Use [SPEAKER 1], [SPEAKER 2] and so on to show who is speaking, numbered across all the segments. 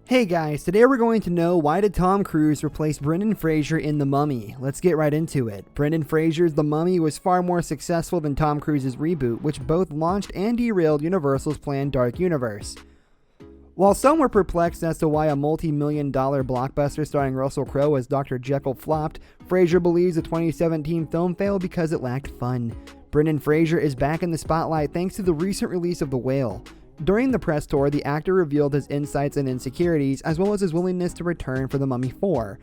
[SPEAKER 1] Hey guys, today we're going to know why did Tom Cruise replace Brendan Fraser in The Mummy. Let's get right into it. Brendan Fraser's The Mummy was far more successful than Tom Cruise's reboot, which both launched and derailed Universal's planned Dark Universe. While some were perplexed as to why a multi-million-dollar blockbuster starring Russell Crowe as Dr. Jekyll flopped, Fraser believes the 2017 film failed because it lacked fun. Brendan Fraser is back in the spotlight thanks to the recent release of The Whale. During the press tour, the actor revealed his insights and insecurities, as well as his willingness to return for The Mummy 4.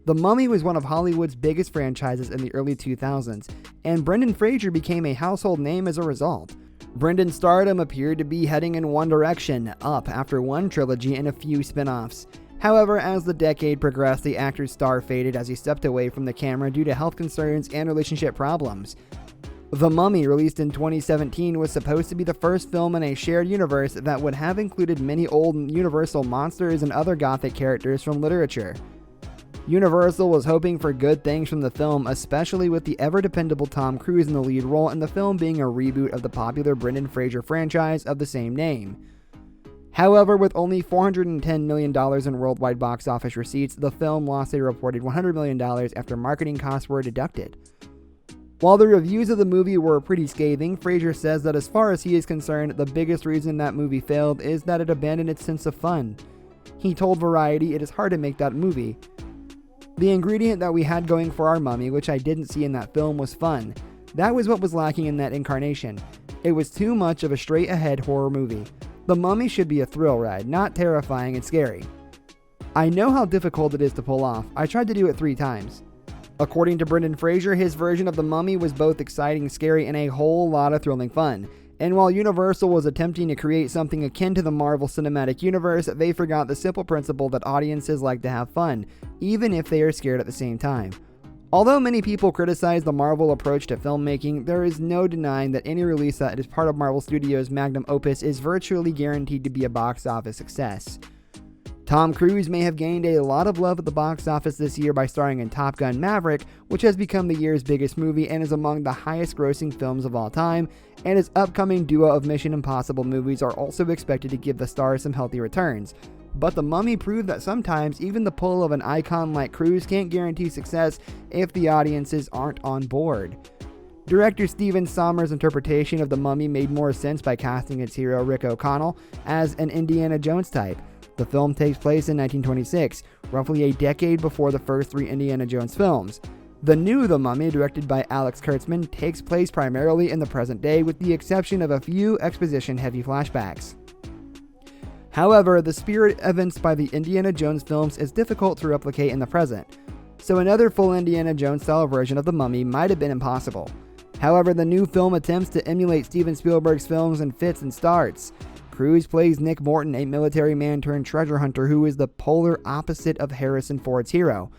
[SPEAKER 1] The Mummy was one of Hollywood's biggest franchises in the early 2000s, and Brendan Fraser became a household name as a result. Brendan's stardom appeared to be heading in one direction, up after one trilogy and a few spin-offs. However, as the decade progressed, the actor's star faded as he stepped away from the camera due to health concerns and relationship problems. The Mummy, released in 2017, was supposed to be the first film in a shared universe that would have included many old Universal monsters and other gothic characters from literature. Universal was hoping for good things from the film, especially with the ever-dependable Tom Cruise in the lead role, and the film being a reboot of the popular Brendan Fraser franchise of the same name. However, with only $410 million in worldwide box office receipts, the film lost a reported $100 million after marketing costs were deducted. While the reviews of the movie were pretty scathing, Fraser says that as far as he is concerned, the biggest reason that movie failed is that it abandoned its sense of fun. He told Variety, "It is hard to make that movie. The ingredient that we had going for our Mummy, which I didn't see in that film, was fun. That was what was lacking in that incarnation. It was too much of a straight-ahead horror movie. The Mummy should be a thrill ride, not terrifying and scary. I know how difficult it is to pull off. I tried to do it 3 times. According to Brendan Fraser, his version of The Mummy was both exciting, scary, and a whole lot of thrilling fun. And while Universal was attempting to create something akin to the Marvel Cinematic Universe, they forgot the simple principle that audiences like to have fun, even if they are scared at the same time. Although many people criticize the Marvel approach to filmmaking, there is no denying that any release that is part of Marvel Studios' magnum opus is virtually guaranteed to be a box office success. Tom Cruise may have gained a lot of love at the box office this year by starring in Top Gun: Maverick, which has become the year's biggest movie and is among the highest grossing films of all time, and his upcoming duo of Mission Impossible movies are also expected to give the star some healthy returns. But The Mummy proved that sometimes even the pull of an icon like Cruise can't guarantee success if the audiences aren't on board. Director Steven Sommers' interpretation of The Mummy made more sense by casting its hero Rick O'Connell as an Indiana Jones type. The film takes place in 1926, roughly a decade before the first 3 Indiana Jones films. The new The Mummy, directed by Alex Kurtzman, takes place primarily in the present day with the exception of a few exposition-heavy flashbacks. However, the spirit evinced by the Indiana Jones films is difficult to replicate in the present, so another full Indiana Jones-style version of The Mummy might have been impossible. However, the new film attempts to emulate Steven Spielberg's films in fits and starts. Cruise plays Nick Morton, a military man turned treasure hunter who is the polar opposite of Harrison Ford's hero.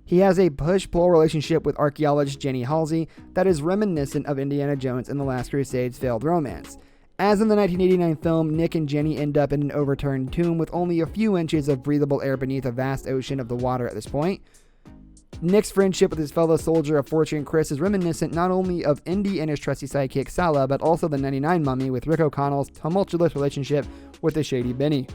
[SPEAKER 1] He has a push-pull relationship with archaeologist Jenny Halsey that is reminiscent of Indiana Jones and the Last Crusade's failed romance. As in the 1989 film, Nick and Jenny end up in an overturned tomb with only a few inches of breathable air beneath a vast ocean of the water at this point. Nick's friendship with his fellow soldier of fortune Chris is reminiscent not only of Indy and his trusty sidekick Sala, but also the 99 Mummy with Rick O'Connell's tumultuous relationship with the shady Benny.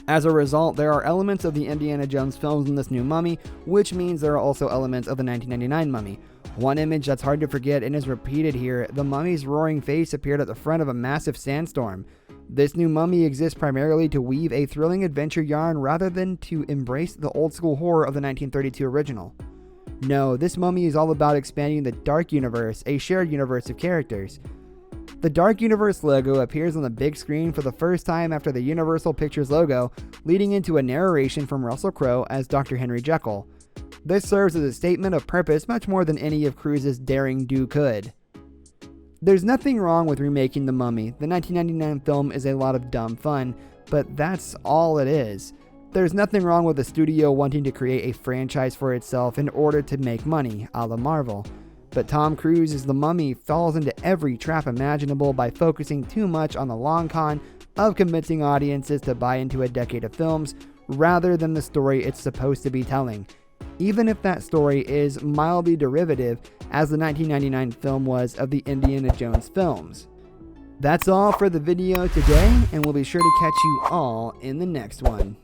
[SPEAKER 1] As a result, there are elements of the Indiana Jones films in this new Mummy, which means there are also elements of the 1999 Mummy. One image that's hard to forget and is repeated here, the Mummy's roaring face appeared at the front of a massive sandstorm. This new Mummy exists primarily to weave a thrilling adventure yarn rather than to embrace the old-school horror of the 1932 original. No, this Mummy is all about expanding the Dark Universe, a shared universe of characters. The Dark Universe logo appears on the big screen for the first time after the Universal Pictures logo, leading into a narration from Russell Crowe as Dr. Henry Jekyll. This serves as a statement of purpose much more than any of Cruise's daring do could. There's nothing wrong with remaking The Mummy. The 1999 film is a lot of dumb fun, but that's all it is. There's nothing wrong with the studio wanting to create a franchise for itself in order to make money, a la Marvel. But Tom Cruise as The Mummy falls into every trap imaginable by focusing too much on the long con of convincing audiences to buy into a decade of films rather than the story it's supposed to be telling, even if that story is mildly derivative as the 1999 film was of the Indiana Jones films. That's all for the video today, and we'll be sure to catch you all in the next one.